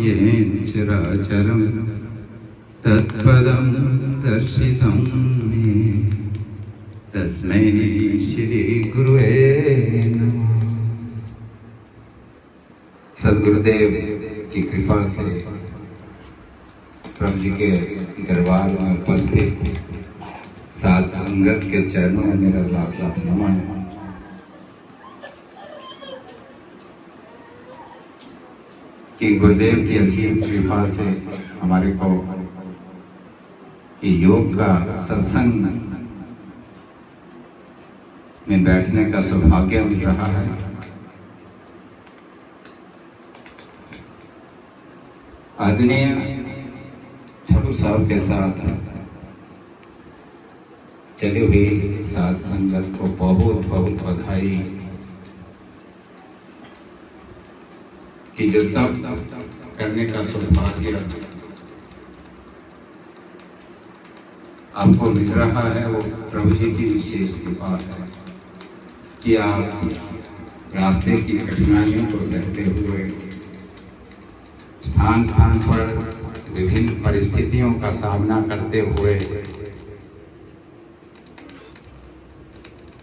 येन चराचरं तत्पदं दर्शितं मे तस्मै श्री गुरुवे नमः। सद्गुरुदेव की कृपा से प्रभु जी के दरबार में उपस्थित साध संगत के चरणों में मेरा लाख लाख नमन। कि गुरुदेव की असीम कृपा से हमारे को योग का सत्संग में बैठने का सौभाग्य मिल रहा है। आदरणीय ठाकुर साहब के साथ चली हुई साध संगत को बहुत बहुत बधाई कि जो तप करने का सौभाग्य आपको मिल रहा है वो प्रभु जी की विशेष कृपा है कि आप रास्ते की कठिनाइयों को सहते हुए स्थान स्थान पर विभिन्न परिस्थितियों का सामना करते हुए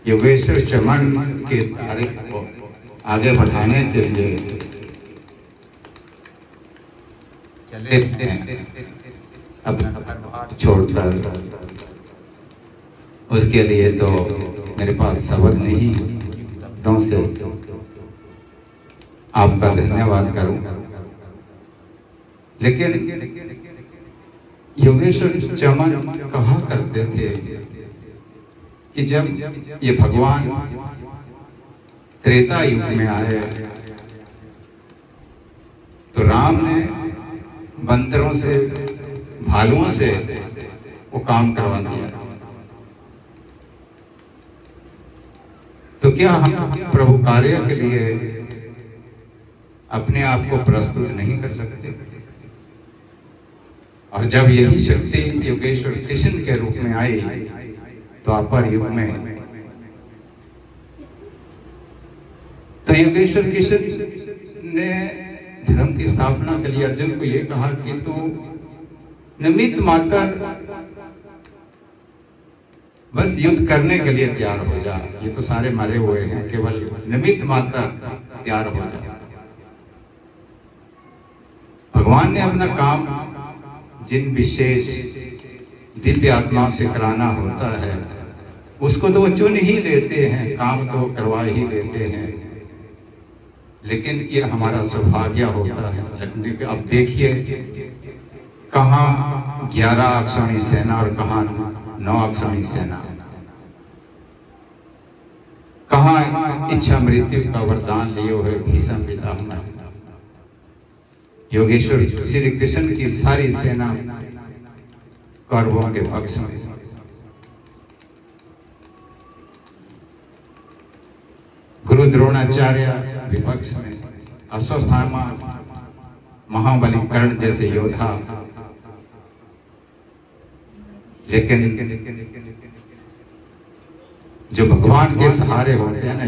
योगेश्वर चमन के कार्य को आगे बढ़ाने के लिए चले अब छोड़कर, उसके लिए तो मेरे पास शब्द नहीं, शब्दों से आपका धन्यवाद करूं। लेकिन योगेश्वर चमन कहा करते थे कि जब ये भगवान त्रेता युग में आए तो राम ने बंदरों से, भालुओं से वो काम करवा दिया, तो क्या हम प्रभु कार्य के लिए अपने आप को प्रस्तुत नहीं कर सकते? और जब यही शक्ति योगेश्वर कृष्ण के रूप में आई तो द्वापर युग में तो योगेश्वर कृष्ण ने धर्म की स्थापना के लिए अर्जुन को यह कहा कि तू निमित्त मात्र बस युद्ध करने के लिए तैयार हो जा, ये तो सारे मरे हुए हैं, केवल निमित्त मात्र तैयार हो जा। भगवान ने अपना काम जिन विशेष दिव्य आत्माओं से कराना होता है उसको तो वो चुन ही लेते हैं, काम तो करवा ही लेते हैं, लेकिन ये हमारा सौभाग्य होता है। अब देखिए कहाँ 11 अक्षौणी सेना और कहाँ 9 अक्षौणी सेना, कहाँ इच्छा मृत्यु का वरदान लिए हुए भीष्म पितामह, योगेश्वर श्री कृष्ण की सारी सेना कौरवों के पक्ष में, गुरु द्रोणाचार्य विपक्ष में, अश्वत्थामा महाबली कर्ण जैसे योद्धा, लेकिन जो भगवान के सहारे होते हैं ना,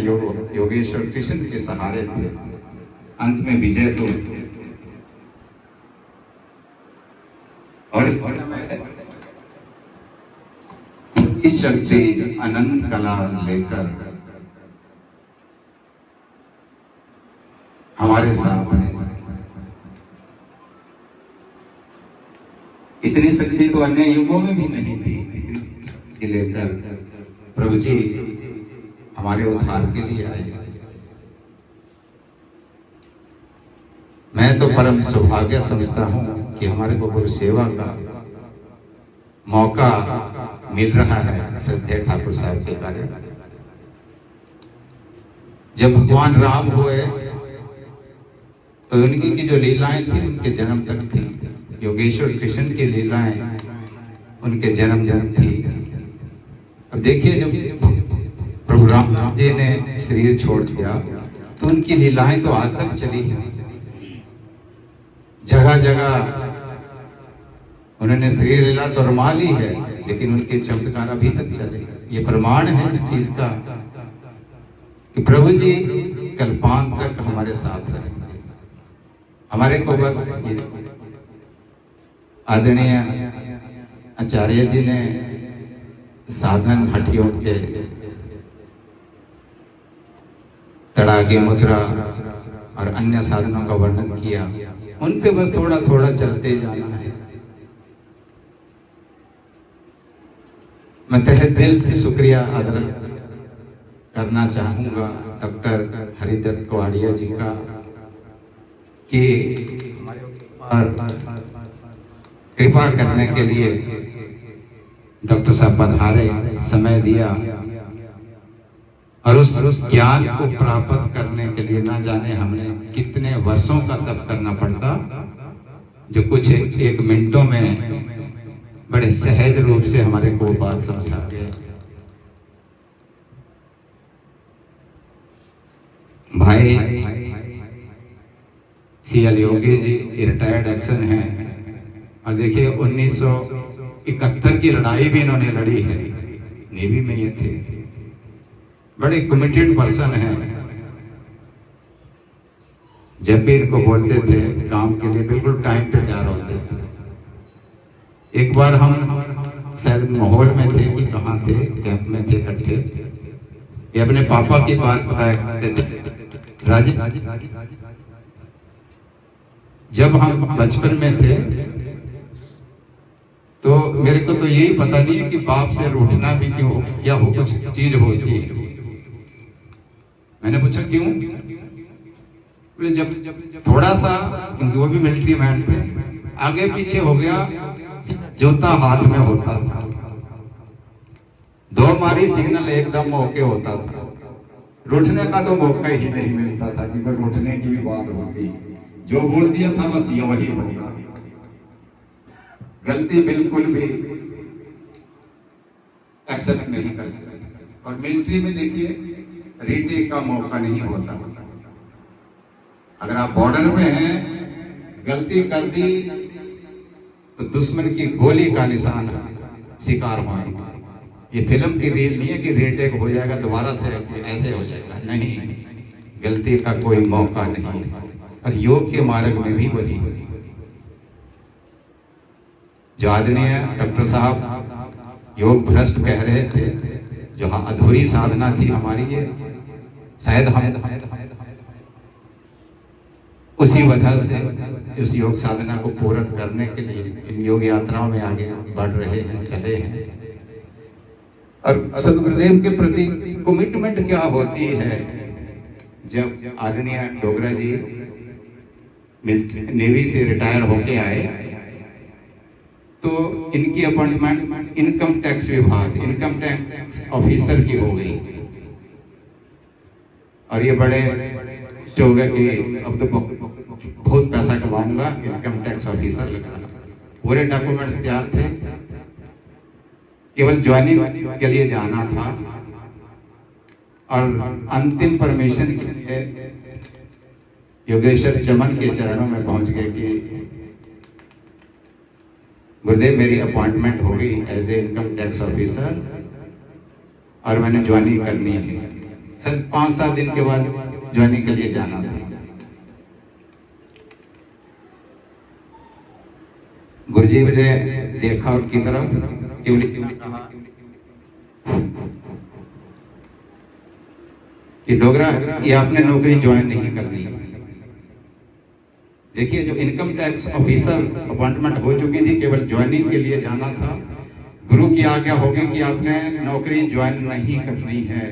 योगेश्वर कृष्ण के सहारे थे, अंत में विजय तो और इस शक्ति अनंत कला लेकर हमारे साथ है। इतनी शक्ति तो अन्य युगों में भी नहीं थी, लेकर प्रभु जी हमारे उद्धार के लिए आए। मैं तो परम सौभाग्य समझता हूं कि हमारे को गुरु सेवा का मौका मिल रहा है श्रद्धेय ठाकुर साहब के कार्य। जब भगवान राम हुए तो उनकी की जो लीलाएं थी उनके जन्म तक थी, योगेश्वर कृष्ण की लीलाएं उनके जन्म थी। अब देखिए जब प्रभु राम जी ने शरीर छोड़ दिया तो उनकी लीलाएं तो आज तक चली है, जगह जगह उन्होंने शरीर लीला तो रमा ली है, लेकिन उनके चमत्कार अभी तक चले। ये प्रमाण है इस चीज का कि प्रभु जी कल्पांत तक हमारे साथ रहेंगे। हमारे को बस आदरणीय आचार्य जी ने साधन हठियों के तड़ागे मुद्रा और अन्य साधनों का वर्णन किया, उन पे बस थोड़ा थोड़ा चलते जाना है। मैं तहे दिल से शुक्रिया अदा करना चाहूंगा डॉक्टर हरिदत्त कवाड़िया जी का कि हमारे ऊपर कृपा करने के लिए डॉक्टर साहब पधारे, समय दिया और उस ज्ञान को प्राप्त करने के लिए ना जाने हमने कितने वर्षों का तप करना पड़ता, जो कुछ एक मिनटों में बड़े सहज रूप से हमारे को बात समझा गए। भाई CL Yogi ji retired action हैं और देखिए 1971 की लड़ाई भी इन्होंने लड़ी है, नेवी में ये थे, बड़े कमिटेड पर्सन हैं। जब भी इनको बोलते थे काम के लिए बिल्कुल टाइम पे तैयार होते थे। एक बार हम शायद माहौल में थे कि कहाँ थे, कैंप में थे इकट्ठे, ये अपने पापा की बात बताया करते थे। जब हम बचपन में थे तो मेरे को तो यही पता नहीं है कि बाप से रूठना भी क्यों, क्या हो कुछ चीज होती है। मैंने पूछा क्यों? बोले जब थोड़ा सा, क्योंकि वो भी मिलिट्री मैन थे, आगे पीछे हो गया, जूता हाथ में होता था, दो मारी सिग्नल एकदम ओके होता था, रूठने का तो मौका ही नहीं मिलता था कि रूठने की भी बात होती। जो बोल दिया था बस ये वही होगा, गलती बिल्कुल भी एक्सेप्ट नहीं करते। और मिलिट्री में देखिए रीटेक का मौका नहीं होता। अगर आप बॉर्डर में हैं, गलती कर दी तो दुश्मन की गोली का निशान शिकार हुआ। ये फिल्म की रील नहीं है कि रीटेक हो जाएगा दोबारा से ऐसे हो जाएगा, नहीं, गलती का कोई मौका नहीं। और योग के मार्ग में भी वही, जो आदरणीय डॉक्टर साहब योग भ्रष्ट कह रहे थे, जो अधूरी साधना थी हमारी, ये शायद हम उसी वजह से इस योग साधना को पूर्ण करने के लिए इन योग यात्राओं में आगे बढ़ रहे हैं, चले हैं। और सदगुरुदेव के प्रति कमिटमेंट क्या होती है। जब आदरणीय डोगरा जी नेवी से रिटायर होके आए तो इनकी अपॉइंटमेंट इनकम टैक्स विभाग, इनकम टैक्स ऑफिसर की हो गई। और ये बड़े हो गए कि अब तो बहुत पैसा कमाऊंगा, इनकम टैक्स ऑफिसर लगा। पूरे डॉक्यूमेंट्स तैयार थे, केवल ज्वाइनिंग के लिए जाना था। और अंतिम परमिशन योगेश्वर चमन के चरणों में पहुंच गए कि गुरुदेव मेरी अपॉइंटमेंट हो गई as a income tax officer और मैंने ज्वाइनिंग करनी है। सर 5-7 दिन के बाद ज्वाइनिंग के लिए जाना था। गुरुजी ने देखा उनकी तरफ, केवल कहा कि डोगरा ये आपने नौकरी ज्वाइन नहीं करनी। देखिए जो इनकम टैक्स ऑफिसर अपॉइंटमेंट हो चुकी थी, केवल ज्वाइनिंग के लिए जाना था। गुरु की आज्ञा होगी कि आपने नौकरी ज्वाइन नहीं करनी है।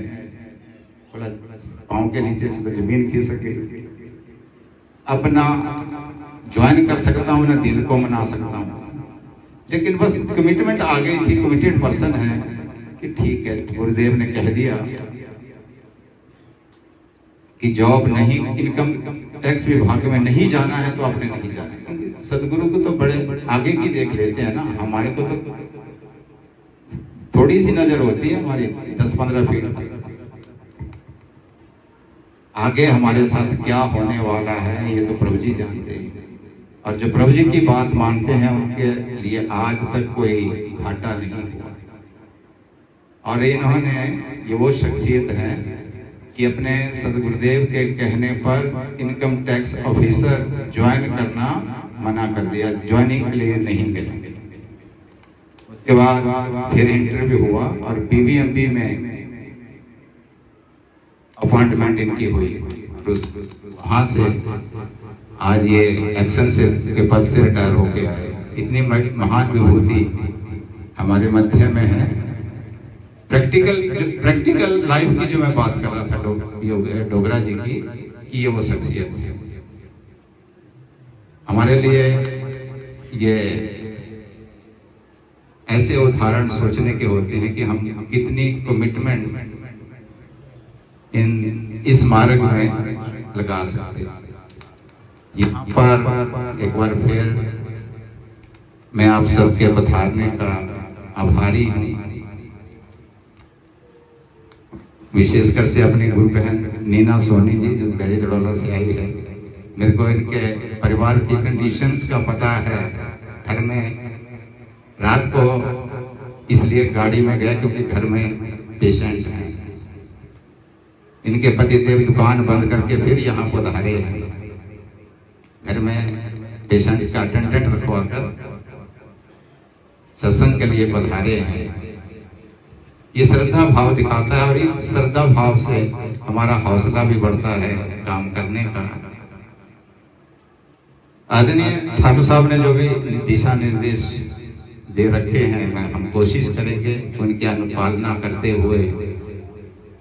बोला पाँव के नीचे से तो जमीन खींच सके, अपना ज्वाइन कर सकता हूँ ना दिल को मना सकता हूँ, लेकिन बस कमिटमेंट आ गई थी, कमिटेड पर्सन है कि ठीक है गुरुदेव ने कह दिया कि जॉब नहीं, इनकम टैक्स विभाग में नहीं जाना है तो आपने नहीं जाना है। सदगुरु को तो बड़े आगे की देख लेते हैं ना, हमारे को तो थोड़ी सी नजर होती है हमारी 10-15 फीट तक। आगे हमारे साथ क्या होने वाला है ये तो प्रभु जी जानते हैं। और जो प्रभु जी की बात मानते हैं उनके लिए आज तक कोई घाटा नहीं हुआ। और इन्होंने, ये वो शख्सियत है कि अपने सदगुरुदेव के कहने पर इनकम टैक्स ऑफिसर ज्वाइन करना मना कर दिया, ज्वाइनिंग के लिए नहीं गए। उसके बाद फिर इंटरव्यू हुआ और बीबीएमबी में अपॉइंटमेंट इनकी हुई। वहां से आज ये एक्शन से के पद से रिटायर होके आए। इतनी महान विभूति हमारे मध्य में है। प्रैक्टिकल लाइफ की जो मैं बात कर रहा था डोगरा जी की, कि ये वो शख्सियत है। हमारे लिए ये ऐसे उदाहरण सोचने के होते हैं कि हम कितनी कमिटमेंट इस मार्ग में लगा सकते हैं। यहाँ पर एक बार फिर मैं आप सबके पधारने का आभारी हूँ। विशेषकर से अपनी गुरु बहन नीना सोनी जी जो गरीदड़ौला से आई है। मेरे को इनके परिवार की कंडीशंस का पता है। घर में रात को इसलिए गाड़ी में गया क्योंकि घर में पेशेंट हैं। इनके पतिदेव दुकान बंद करके फिर यहाँ पधारे हैं। घर में पेशेंट का अटेंडेंट रखवा कर सत्संग के लिए पधारे हैं। ये श्रद्धा भाव दिखाता है और इस श्रद्धा भाव से हमारा हौसला भी बढ़ता है काम करने का। आदरणीय ठाकुर साहब ने जो भी दिशा निर्देश दे रखे हैं, हम कोशिश करेंगे उनकी अनुपालना करते हुए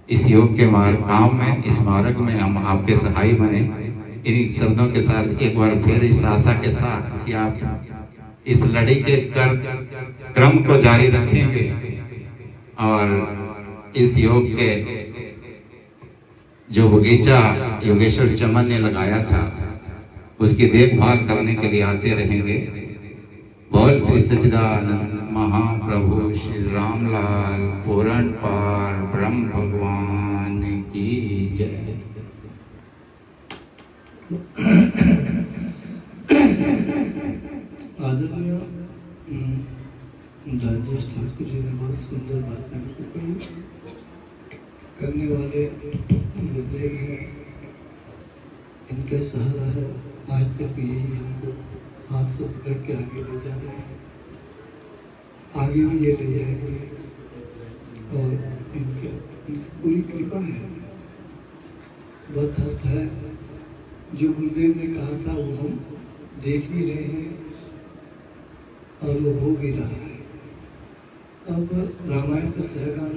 इस योग के काम में, इस मार्ग में हम आपके सहाय बने। इन शब्दों के साथ एक बार फिर इस आशा के साथ कि आप इस लड़ी के क्रम को जारी रखेंगे और इस योग के जो बगीचा योगेश्वर चमन ने लगाया था उसकी देखभाल करने के लिए आते रहेंगे। बोल श्री सच्चिदानंद महाप्रभु श्री रामलाल पूरण पाल ब्रह्म भगवान की जय। आदरणीय राजेश ठाकुर जी ने बहुत सुंदर बातें कही। करने वाले गुरुदेव हैं, इनका सहारा है। आज तक यही इनको हाथ से पकड़ के आगे ले जा रहे हैं, आगे भी ये ले जाएंगे और इनकी पूरी कृपा है। बदहस्त है जो गुरुदेव ने कहा था वो हम देख भी रहे हैं और वो हो भी रहा है। अब रामायण का सहगान